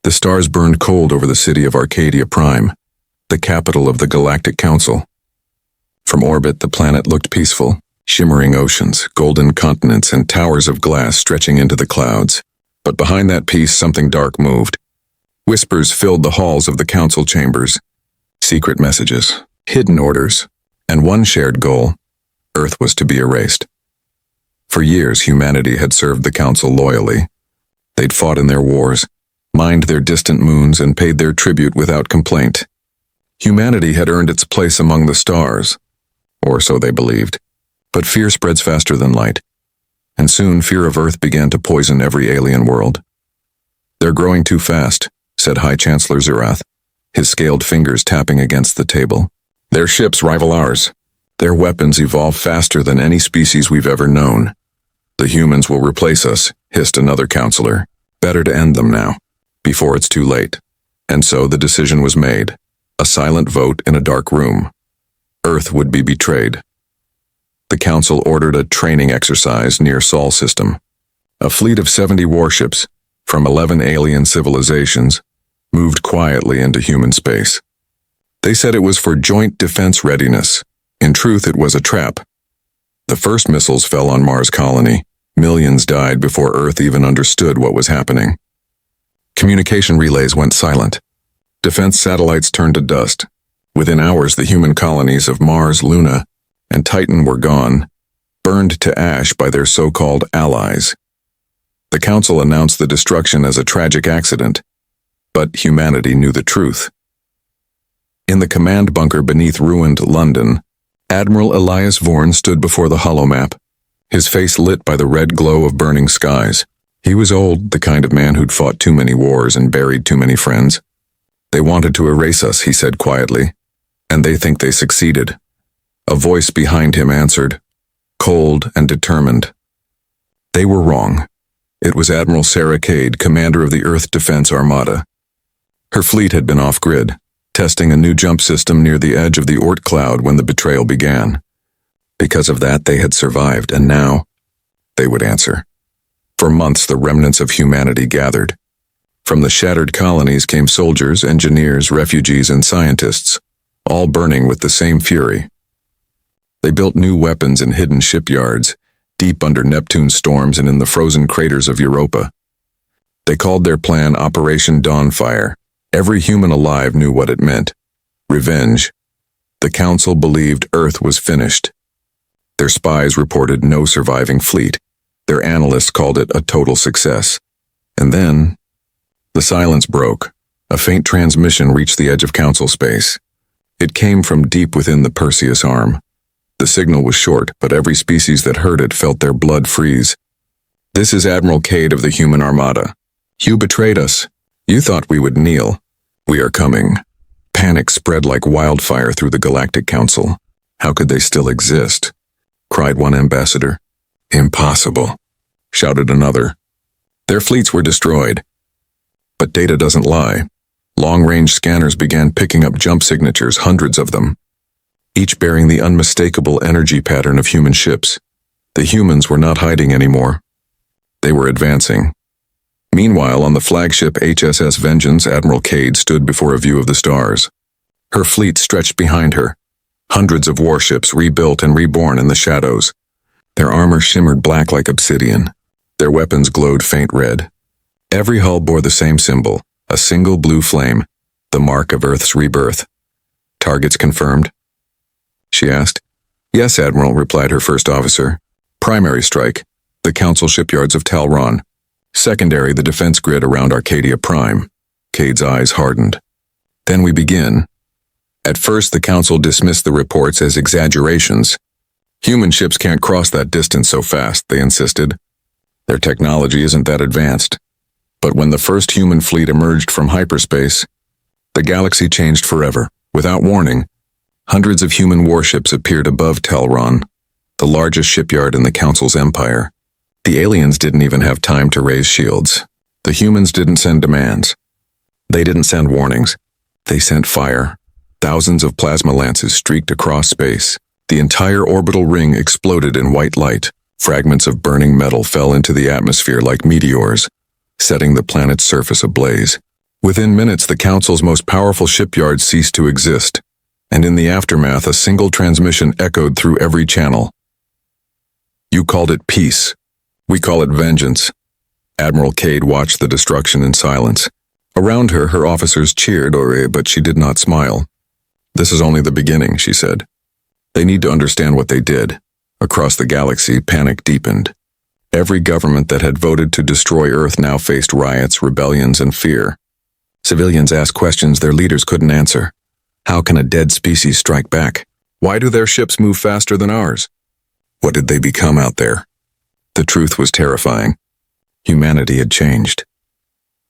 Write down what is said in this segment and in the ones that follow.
The stars burned cold over the city of Arcadia Prime, the capital of the Galactic Council. From orbit, the planet looked peaceful, shimmering oceans, golden continents, and towers of glass stretching into the clouds. But behind that peace, something dark moved. Whispers filled the halls of the council chambers. Secret messages, hidden orders, and one shared goal: Earth was to be erased. For years, humanity had served the council loyally. They'd fought in their wars, mined their distant moons, and paid their tribute without complaint. Humanity had earned its place among the stars, or so they believed. But fear spreads faster than light, and soon fear of Earth began to poison every alien world. "They're growing too fast," said High Chancellor Zerath, his scaled fingers tapping against the table. "Their ships rival ours. Their weapons evolve faster than any species we've ever known. The humans will replace us," hissed another counselor. "Better to end them now, before it's too late." And so the decision was made, a silent vote in a dark room. Earth would be betrayed. The council ordered a training exercise near Sol System. A fleet of 70 warships from 11 alien civilizations moved quietly into human space. They said it was for joint defense readiness. In truth, it was a trap. The first missiles fell on Mars colony. Millions died before Earth even understood what was happening. Communication relays went silent. Defense satellites turned to dust. Within hours, the human colonies of Mars, Luna, and Titan were gone, burned to ash by their so-called allies. The Council announced the destruction as a tragic accident, but humanity knew the truth. In the command bunker beneath ruined London, Admiral Elias Vorn stood before the holomap, his face lit by the red glow of burning skies. He was old, the kind of man who'd fought too many wars and buried too many friends. "They wanted to erase us," he said quietly, "and they think they succeeded." A voice behind him answered, cold and determined. They were wrong. It was Admiral Sarah Cade, commander of the Earth Defense Armada. Her fleet had been off-grid, testing a new jump system near the edge of the Oort cloud when the betrayal began. Because of that, they had survived, and now they would answer. For months, the remnants of humanity gathered. From the shattered colonies came soldiers, engineers, refugees, and scientists, all burning with the same fury. They built new weapons in hidden shipyards, deep under Neptune's storms and in the frozen craters of Europa. They called their plan Operation Dawnfire. Every human alive knew what it meant: revenge. The Council believed Earth was finished. Their spies reported no surviving fleet. Their analysts called it a total success. And then, the silence broke. A faint transmission reached the edge of Council space. It came from deep within the Perseus arm. The signal was short, but every species that heard it felt their blood freeze. "This is Admiral Cade of the Human Armada. You betrayed us. You thought we would kneel. We are coming." Panic spread like wildfire through the Galactic Council. "How could they still exist?" cried one ambassador. "Impossible," shouted another. "Their fleets were destroyed." But data doesn't lie. Long-range scanners began picking up jump signatures, hundreds of them, each bearing the unmistakable energy pattern of human ships. The humans were not hiding anymore. They were advancing. Meanwhile, on the flagship HSS Vengeance, Admiral Cade stood before a view of the stars. Her fleet stretched behind her, hundreds of warships rebuilt and reborn in the shadows. Their armor shimmered black like obsidian. Their weapons glowed faint red. Every hull bore the same symbol, a single blue flame, the mark of Earth's rebirth. "Targets confirmed?" she asked. "Yes, Admiral," replied her first officer. "Primary strike, the Council shipyards of Talron. Secondary, the defense grid around Arcadia Prime." Cade's eyes hardened. "Then we begin." At first, the Council dismissed the reports as exaggerations. "Human ships can't cross that distance so fast," they insisted. "Their technology isn't that advanced." But when the first human fleet emerged from hyperspace, the galaxy changed forever. Without warning, hundreds of human warships appeared above Talron, the largest shipyard in the Council's empire. The aliens didn't even have time to raise shields. The humans didn't send demands. They didn't send warnings. They sent fire. Thousands of plasma lances streaked across space. The entire orbital ring exploded in white light. Fragments of burning metal fell into the atmosphere like meteors, setting the planet's surface ablaze. Within minutes, the Council's most powerful shipyard ceased to exist, and in the aftermath, a single transmission echoed through every channel. You called it peace. We call it vengeance. Admiral Cade watched the destruction in silence. Around her, her officers cheered, but she did not smile. This is only the beginning, she said. They need to understand what they did. Across the galaxy, panic deepened. Every government that had voted to destroy Earth now faced riots, rebellions, and fear. Civilians asked questions their leaders couldn't answer. How can a dead species strike back? Why do their ships move faster than ours? What did they become out there? The truth was terrifying. Humanity had changed.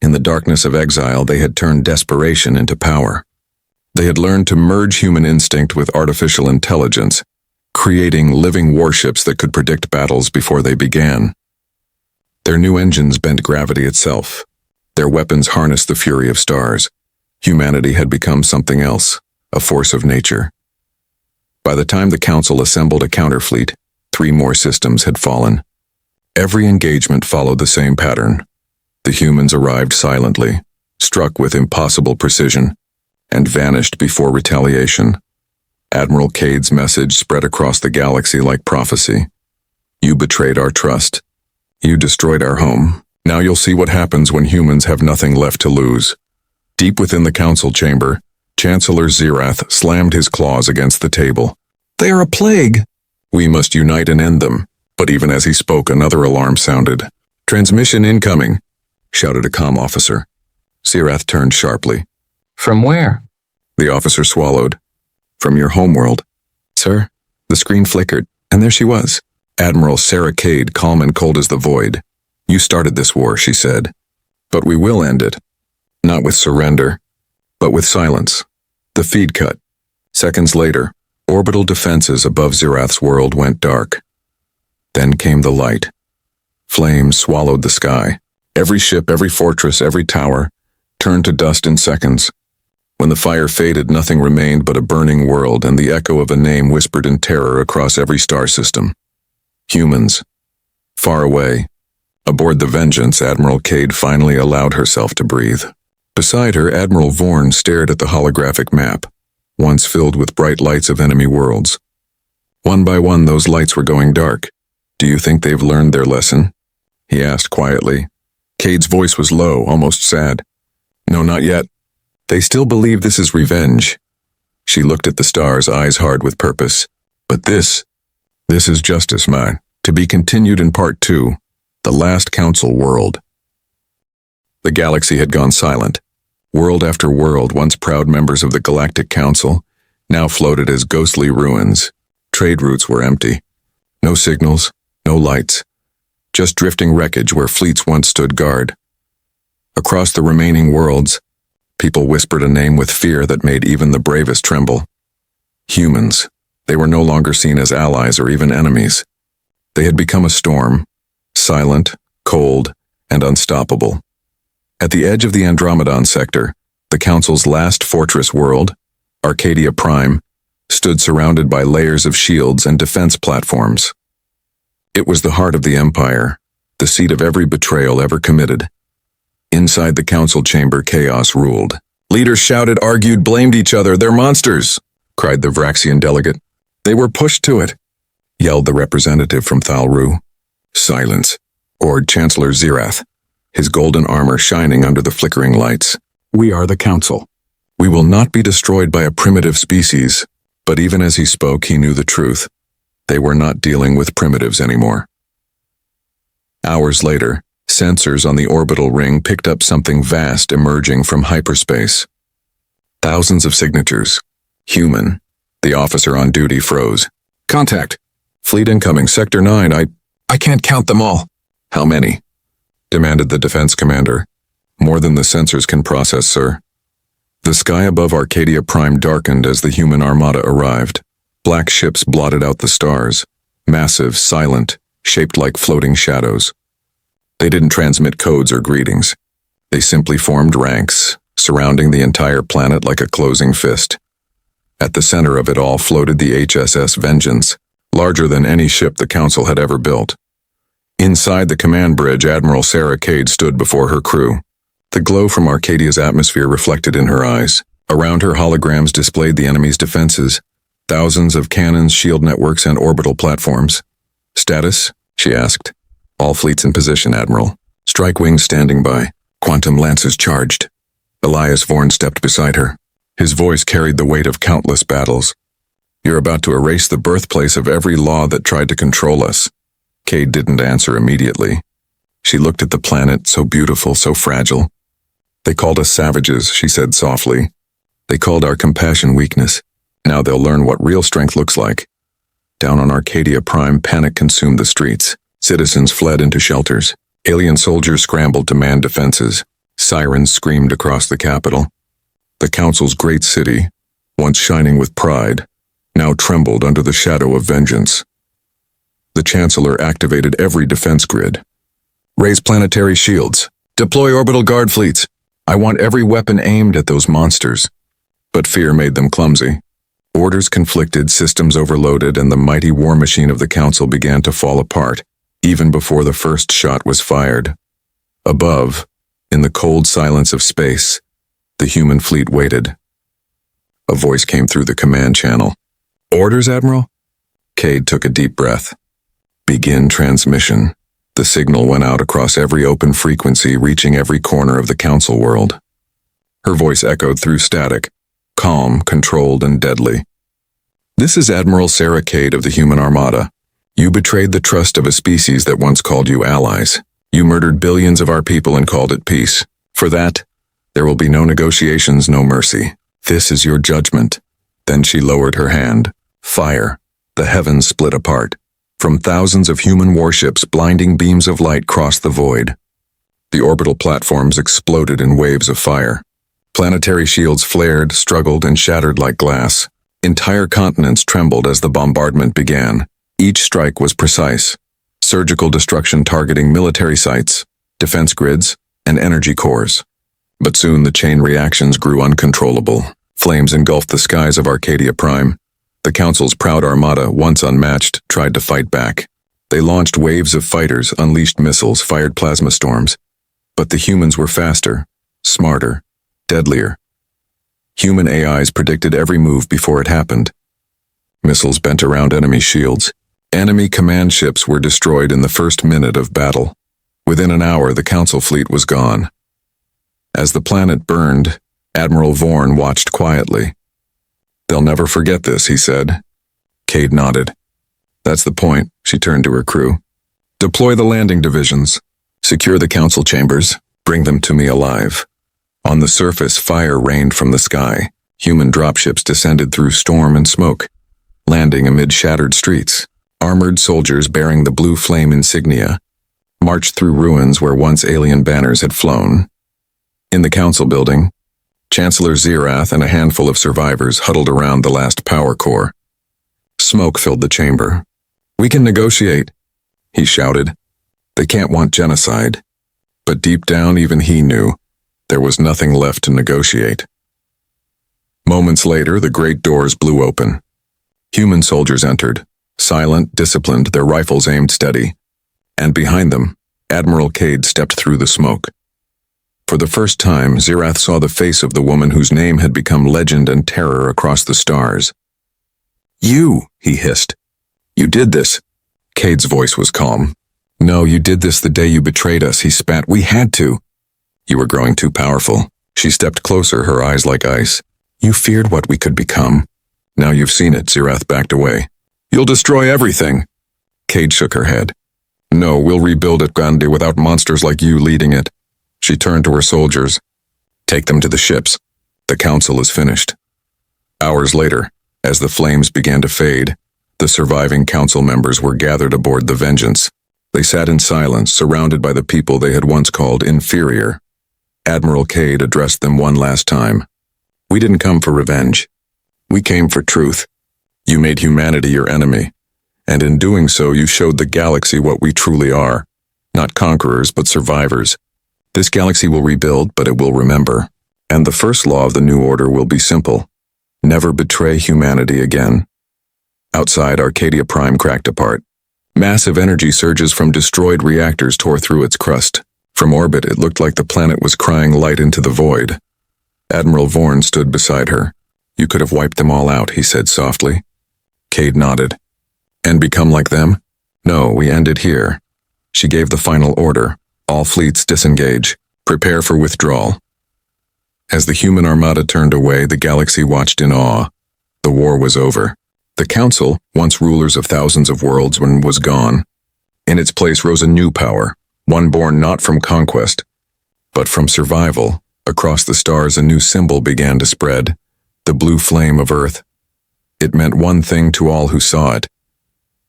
In the darkness of exile, they had turned desperation into power. They had learned to merge human instinct with artificial intelligence, creating living warships that could predict battles before they began. Their new engines bent gravity itself. Their weapons harnessed the fury of stars. Humanity had become something else, a force of nature. By the time the Council assembled a counterfleet, 3 more systems had fallen. Every engagement followed the same pattern. The humans arrived silently, struck with impossible precision, and vanished before retaliation. Admiral Cade's message spread across the galaxy like prophecy. You betrayed our trust. You destroyed our home. Now you'll see what happens when humans have nothing left to lose. Deep within the council chamber, Chancellor Xerath slammed his claws against the table. They are a plague. We must unite and end them. But even as he spoke, another alarm sounded. Transmission incoming, shouted a comm officer. Xerath turned sharply. From where? The officer swallowed. From your homeworld. Sir? The screen flickered, and there she was. Admiral Sarah Cade, calm and cold as the void. You started this war, she said. But we will end it. Not with surrender, but with silence. The feed cut. Seconds later, orbital defenses above Xerath's world went dark. Then came the light. Flames swallowed the sky. Every ship, every fortress, every tower turned to dust in seconds. When the fire faded, nothing remained but a burning world and the echo of a name whispered in terror across every star system. Humans. Far away. Aboard the Vengeance, Admiral Cade finally allowed herself to breathe. Beside her, Admiral Vorn stared at the holographic map, once filled with bright lights of enemy worlds. One by one, those lights were going dark. Do you think they've learned their lesson? He asked quietly. Cade's voice was low, almost sad. No, not yet. They still believe this is revenge. She looked at the stars, eyes hard with purpose. But this is justice, mine. To be continued in Part 2, the last Council world. The galaxy had gone silent. World after world, once proud members of the Galactic Council, now floated as ghostly ruins. Trade routes were empty. No signals, no lights. Just drifting wreckage where fleets once stood guard. Across the remaining worlds, people whispered a name with fear that made even the bravest tremble. Humans. They were no longer seen as allies or even enemies. They had become a storm, silent, cold, and unstoppable. At the edge of the Andromedon sector, the Council's last fortress world, Arcadia Prime, stood surrounded by layers of shields and defense platforms. It was the heart of the Empire, the seat of every betrayal ever committed. Inside the council chamber, chaos ruled. Leaders shouted, argued, blamed each other. They're monsters, cried the Vraxian delegate. They were pushed to it, yelled the representative from Thalru. Silence, ordered Chancellor Xerath, his golden armor shining under the flickering lights. We are the Council. We will not be destroyed by a primitive species. But even as he spoke, he knew the truth. They were not dealing with primitives anymore. Hours later, sensors on the orbital ring picked up something vast emerging from hyperspace. Thousands of signatures. Human. The officer on duty froze. Contact. Fleet incoming, Sector 9. I can't count them all. How many? Demanded the defense commander. More than the sensors can process, sir. The sky above Arcadia Prime darkened as the human armada arrived. Black ships blotted out the stars. Massive, silent, shaped like floating shadows. They didn't transmit codes or greetings. They simply formed ranks, surrounding the entire planet like a closing fist. At the center of it all floated the HSS Vengeance, larger than any ship the Council had ever built. Inside the command bridge, Admiral Sarah Cade stood before her crew. The glow from Arcadia's atmosphere reflected in her eyes. Around her, holograms displayed the enemy's defenses, thousands of cannons, shield networks, and orbital platforms. "Status?" she asked. "All fleets in position, Admiral. Strike wings standing by. Quantum lances charged." Elias Vorn stepped beside her. His voice carried the weight of countless battles. "You're about to erase the birthplace of every law that tried to control us." Cade didn't answer immediately. She looked at the planet, so beautiful, so fragile. "They called us savages," she said softly. "They called our compassion weakness. Now they'll learn what real strength looks like." Down on Arcadia Prime, panic consumed the streets. Citizens fled into shelters. Alien soldiers scrambled to man defenses. Sirens screamed across the capital. The Council's great city, once shining with pride, now trembled under the shadow of vengeance. The Chancellor activated every defense grid. "Raise planetary shields. Deploy orbital guard fleets. I want every weapon aimed at those monsters." But fear made them clumsy. Orders conflicted, systems overloaded, and the mighty war machine of the Council began to fall apart, even before the first shot was fired. Above, in the cold silence of space, the human fleet waited. A voice came through the command channel. "Orders, Admiral?" Cade took a deep breath. "Begin transmission." The signal went out across every open frequency, reaching every corner of the Council world. Her voice echoed through static, calm, controlled, and deadly. "This is Admiral Sarah Cade of the Human Armada. You betrayed the trust of a species that once called you allies. You murdered billions of our people and called it peace. For that, there will be no negotiations, no mercy. This is your judgment." Then she lowered her hand. Fire. The heavens split apart. From thousands of human warships, blinding beams of light crossed the void. The orbital platforms exploded in waves of fire. Planetary shields flared, struggled, and shattered like glass. Entire continents trembled as the bombardment began. Each strike was precise. Surgical destruction targeting military sites, defense grids, and energy cores. But soon the chain reactions grew uncontrollable. Flames engulfed the skies of Arcadia Prime. The Council's proud armada, once unmatched, tried to fight back. They launched waves of fighters, unleashed missiles, fired plasma storms. But the humans were faster, smarter, deadlier. Human AIs predicted every move before it happened. Missiles bent around enemy shields. Enemy command ships were destroyed in the first minute of battle. Within an hour, the Council fleet was gone. As the planet burned, Admiral Vorn watched quietly. "They'll never forget this," he said. Cade nodded. "That's the point." She turned to her crew. "Deploy the landing divisions. Secure the Council chambers. Bring them to me alive." On the surface, fire rained from the sky. Human dropships descended through storm and smoke, landing amid shattered streets. Armored soldiers bearing the blue flame insignia marched through ruins where once alien banners had flown. In the Council building, Chancellor Xerath and a handful of survivors huddled around the last power core. Smoke filled the chamber. "We can negotiate," he shouted. "They can't want genocide." But deep down, even he knew there was nothing left to negotiate. Moments later, the great doors blew open. Human soldiers entered, silent, disciplined, their rifles aimed steady. And behind them, Admiral Cade stepped through the smoke. For the first time, Xerath saw the face of the woman whose name had become legend and terror across the stars. "You," he hissed. "You did this." Cade's voice was calm. "No, you did this the day you betrayed us," he spat. "We had to." "You were growing too powerful." She stepped closer, her eyes like ice. "You feared what we could become. Now you've seen it." Xerath backed away. "You'll destroy everything." Cade shook her head. "No, we'll rebuild it, Gandhi, without monsters like you leading it." She turned to her soldiers. "Take them to the ships. The Council is finished." Hours later, as the flames began to fade, the surviving Council members were gathered aboard the Vengeance. They sat in silence, surrounded by the people they had once called inferior. Admiral Cade addressed them one last time. "We didn't come for revenge. We came for truth. You made humanity your enemy, and in doing so you showed the galaxy what we truly are. Not conquerors, but survivors. This galaxy will rebuild, but it will remember. And the first law of the new order will be simple. Never betray humanity again." Outside, Arcadia Prime cracked apart. Massive energy surges from destroyed reactors tore through its crust. From orbit, it looked like the planet was crying light into the void. Admiral Vorn stood beside her. You could have wiped them all out, he said softly. Cade nodded. And become like them? No, we ended here. She gave the final order. All fleets disengage. Prepare for withdrawal. As the human armada turned away, the galaxy watched in awe. The war was over. The Council, once rulers of thousands of worlds, was gone. In its place rose a new power, one born not from conquest, but from survival. Across the stars, a new symbol began to spread, the blue flame of Earth. It meant one thing to all who saw it.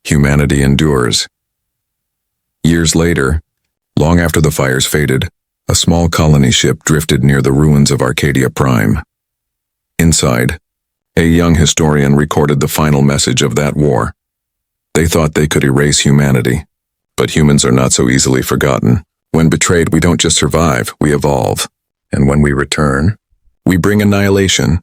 Humanity endures. Years later, long after the fires faded, a small colony ship drifted near the ruins of Arcadia Prime. Inside, a young historian recorded the final message of that war. They thought they could erase humanity, but humans are not so easily forgotten. When betrayed, we don't just survive, we evolve. And when we return, we bring annihilation,